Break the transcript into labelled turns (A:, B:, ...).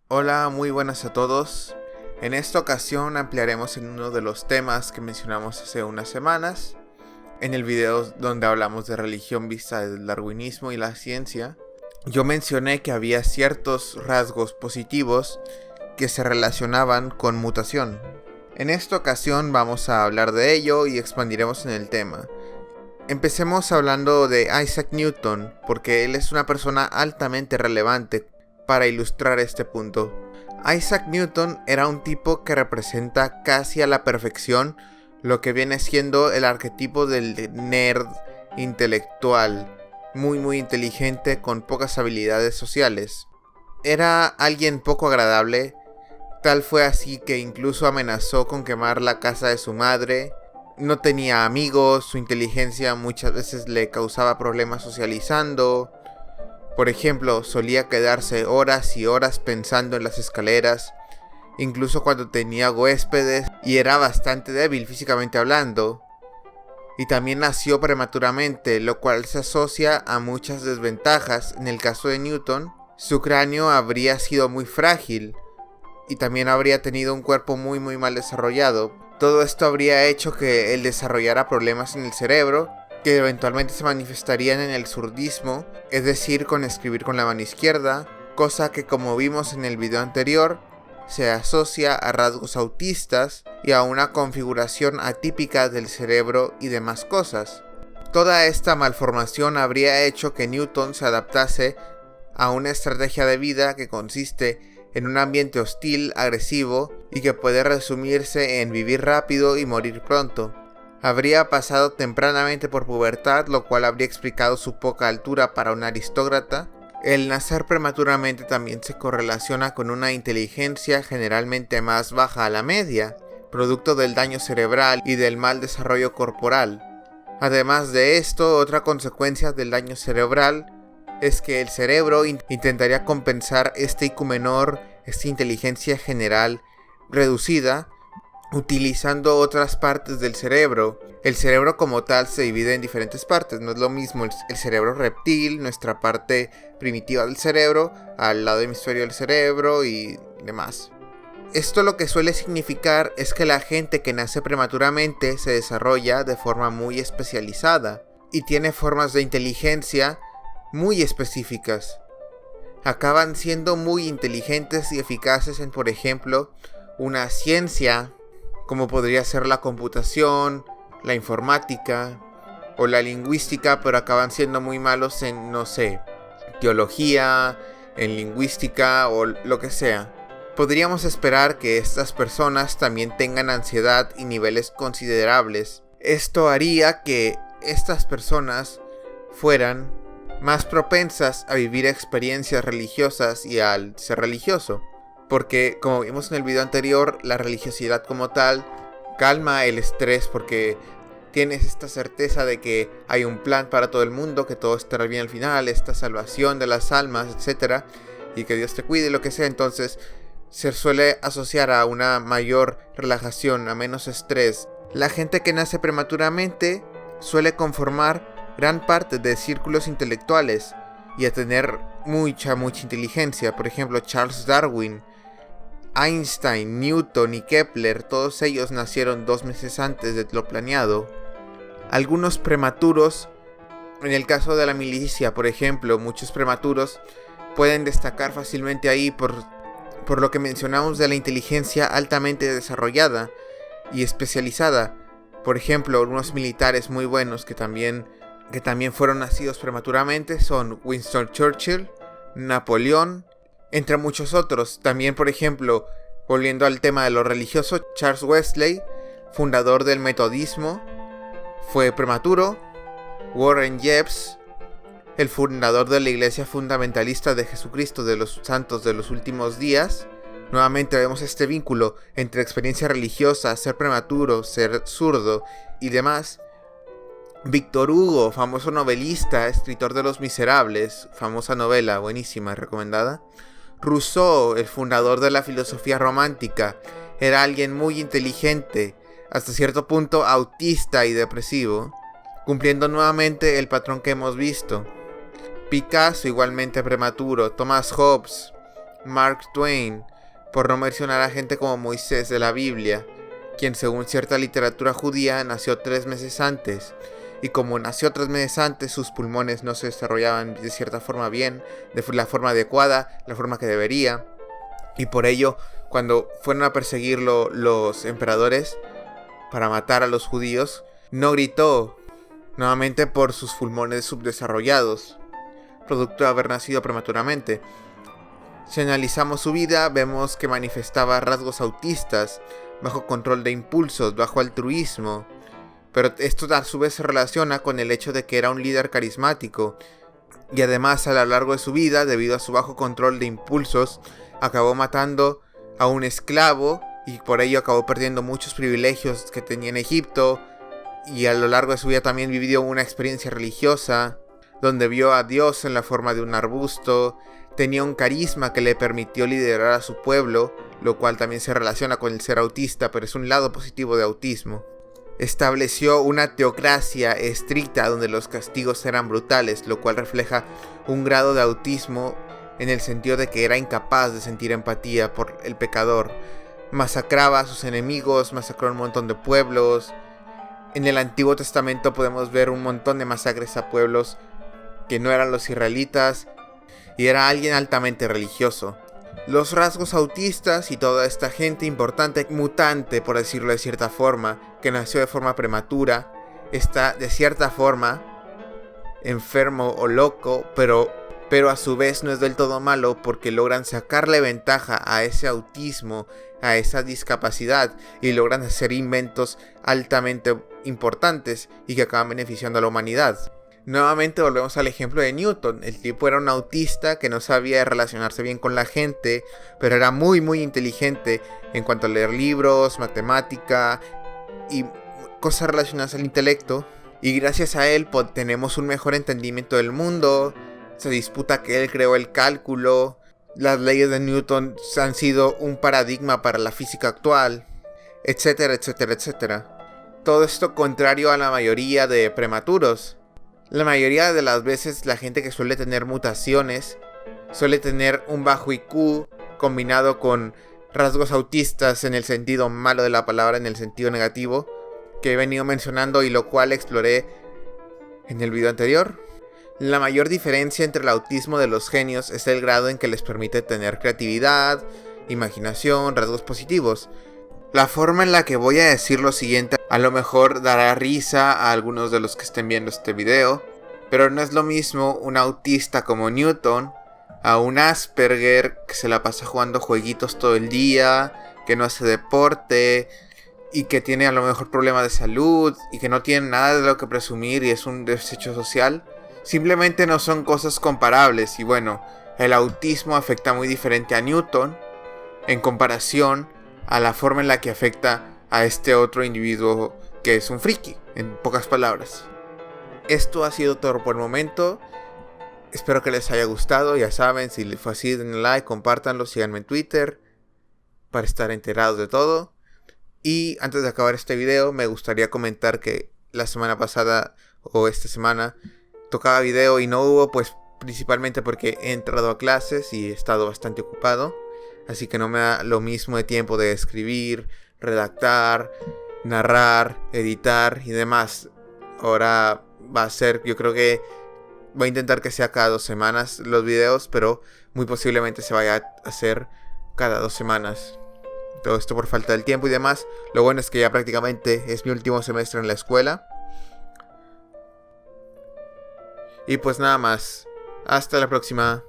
A: Hola, muy buenas a todos. En esta ocasión ampliaremos en uno de los temas que mencionamos hace unas semanas, en el video donde hablamos de religión vista del darwinismo y la ciencia. Yo mencioné que había ciertos rasgos positivos que se relacionaban con mutación. En esta ocasión vamos a hablar de ello y expandiremos en el tema. Empecemos hablando de Isaac Newton, porque él es una persona altamente relevante para ilustrar este punto. Isaac Newton era un tipo que representa casi a la perfección lo que viene siendo el arquetipo del nerd intelectual, muy inteligente con pocas habilidades sociales. Era alguien poco agradable, tal fue así que incluso amenazó con quemar la casa de su madre. No tenía amigos, su inteligencia muchas veces le causaba problemas socializando. Por ejemplo, solía quedarse horas y horas pensando en las escaleras, incluso cuando tenía huéspedes, y era bastante débil físicamente hablando. Y también nació prematuramente, lo cual se asocia a muchas desventajas. En el caso de Newton, su cráneo habría sido muy frágil, y también habría tenido un cuerpo muy mal desarrollado. Todo esto habría hecho que él desarrollara problemas en el cerebro, que eventualmente se manifestarían en el surdismo, es decir, con escribir con la mano izquierda, cosa que, como vimos en el video anterior, se asocia a rasgos autistas y a una configuración atípica del cerebro y demás cosas. Toda esta malformación habría hecho que Newton se adaptase a una estrategia de vida que consiste en un ambiente hostil, agresivo y que puede resumirse en vivir rápido y morir pronto. Habría pasado tempranamente por pubertad, lo cual habría explicado su poca altura para un aristócrata. El nacer prematuramente también se correlaciona con una inteligencia generalmente más baja a la media, producto del daño cerebral y del mal desarrollo corporal. Además de esto, otra consecuencia del daño cerebral es que el cerebro intentaría compensar este IQ menor, esta inteligencia general reducida, utilizando otras partes del cerebro. El cerebro como tal se divide en diferentes partes, no es lo mismo el cerebro reptil, nuestra parte primitiva del cerebro, al lado hemisferio del cerebro y demás. Esto lo que suele significar es que la gente que nace prematuramente se desarrolla de forma muy especializada y tiene formas de inteligencia muy específicas. Acaban siendo muy inteligentes y eficaces en, por ejemplo, una ciencia como podría ser la computación, la informática o la lingüística, pero acaban siendo muy malos en, teología, en lingüística o lo que sea. Podríamos esperar que estas personas también tengan ansiedad y niveles considerables. Esto haría que estas personas fueran más propensas a vivir experiencias religiosas y al ser religioso. Porque, como vimos en el video anterior, la religiosidad como tal calma el estrés porque tienes esta certeza de que hay un plan para todo el mundo, que todo estará bien al final, esta salvación de las almas, etc. Y que Dios te cuide, lo que sea. Entonces, se suele asociar a una mayor relajación, a menos estrés. La gente que nace prematuramente suele conformar gran parte de círculos intelectuales y a tener mucha inteligencia. Por ejemplo, Charles Darwin, Einstein, Newton y Kepler, todos ellos nacieron 2 meses antes de lo planeado. Algunos prematuros, en el caso de la milicia, por ejemplo, muchos prematuros pueden destacar fácilmente ahí por lo que mencionamos de la inteligencia altamente desarrollada y especializada. Por ejemplo, unos militares muy buenos que también fueron nacidos prematuramente son Winston Churchill, Napoleón, entre muchos otros. También, por ejemplo, volviendo al tema de lo religioso, Charles Wesley, fundador del metodismo, fue prematuro. Warren Jeffs, el fundador de la Iglesia Fundamentalista de Jesucristo de los Santos de los Últimos Días. Nuevamente vemos este vínculo entre experiencia religiosa, ser prematuro, ser zurdo y demás. Víctor Hugo, famoso novelista, escritor de Los Miserables, famosa novela, buenísima, recomendada. Rousseau, el fundador de la filosofía romántica, era alguien muy inteligente, hasta cierto punto autista y depresivo, cumpliendo nuevamente el patrón que hemos visto. Picasso, igualmente prematuro. Thomas Hobbes, Mark Twain, por no mencionar a gente como Moisés de la Biblia, quien según cierta literatura judía nació 3 meses antes, y como nació 3 meses antes, sus pulmones no se desarrollaban de cierta forma bien, de la forma adecuada, la forma que debería, y por ello, cuando fueron a perseguirlo los emperadores para matar a los judíos, no gritó, nuevamente por sus pulmones subdesarrollados, producto de haber nacido prematuramente. Si analizamos su vida, vemos que manifestaba rasgos autistas, bajo control de impulsos, bajo altruismo, pero esto a su vez se relaciona con el hecho de que era un líder carismático, y además a lo largo de su vida, debido a su bajo control de impulsos, acabó matando a un esclavo, y por ello acabó perdiendo muchos privilegios que tenía en Egipto, y a lo largo de su vida también vivió una experiencia religiosa, donde vio a Dios en la forma de un arbusto. Tenía un carisma que le permitió liderar a su pueblo, lo cual también se relaciona con el ser autista, pero es un lado positivo de autismo. Estableció una teocracia estricta donde los castigos eran brutales, lo cual refleja un grado de autismo en el sentido de que era incapaz de sentir empatía por el pecador. Masacraba a sus enemigos, masacró un montón de pueblos. En el Antiguo Testamento podemos ver un montón de masacres a pueblos que no eran los israelitas, y era alguien altamente religioso. Los rasgos autistas y toda esta gente importante, mutante por decirlo de cierta forma, que nació de forma prematura, está de cierta forma enfermo o loco, pero a su vez no es del todo malo porque logran sacarle ventaja a ese autismo, a esa discapacidad, y logran hacer inventos altamente importantes y que acaban beneficiando a la humanidad. Nuevamente volvemos al ejemplo de Newton. El tipo era un autista que no sabía relacionarse bien con la gente, pero era muy inteligente en cuanto a leer libros, matemática y cosas relacionadas al intelecto. Y gracias a él tenemos un mejor entendimiento del mundo. Se disputa que él creó el cálculo. Las leyes de Newton han sido un paradigma para la física actual, etcétera, etcétera, etcétera. Todo esto contrario a la mayoría de prematuros. La mayoría de las veces la gente que suele tener mutaciones suele tener un bajo IQ combinado con rasgos autistas en el sentido malo de la palabra, en el sentido negativo, que he venido mencionando y lo cual exploré en el video anterior. La mayor diferencia entre el autismo de los genios es el grado en que les permite tener creatividad, imaginación, rasgos positivos. La forma en la que voy a decir lo siguiente a lo mejor dará risa a algunos de los que estén viendo este video, pero no es lo mismo un autista como Newton a un Asperger que se la pasa jugando jueguitos todo el día, que no hace deporte y que tiene a lo mejor problemas de salud y que no tiene nada de lo que presumir y es un desecho social. Simplemente no son cosas comparables, y bueno, el autismo afecta muy diferente a Newton en comparación a la forma en la que afecta a este otro individuo que es un friki, en pocas palabras. Esto ha sido todo por el momento. Espero que les haya gustado. Ya saben, si les fue así, denle like, compártanlo, síganme en Twitter para estar enterados de todo. Y antes de acabar este video, me gustaría comentar que la semana pasada o esta semana tocaba video y no hubo, pues principalmente porque he entrado a clases y he estado bastante ocupado. Así que no me da lo mismo de tiempo de escribir, redactar, narrar, editar y demás. Ahora va a ser, yo creo que voy a intentar que sea cada 2 semanas los videos, pero muy posiblemente se vaya a hacer cada 2 semanas. Todo esto por falta del tiempo y demás. Lo bueno es que ya prácticamente es mi último semestre en la escuela. Y pues nada más. Hasta la próxima.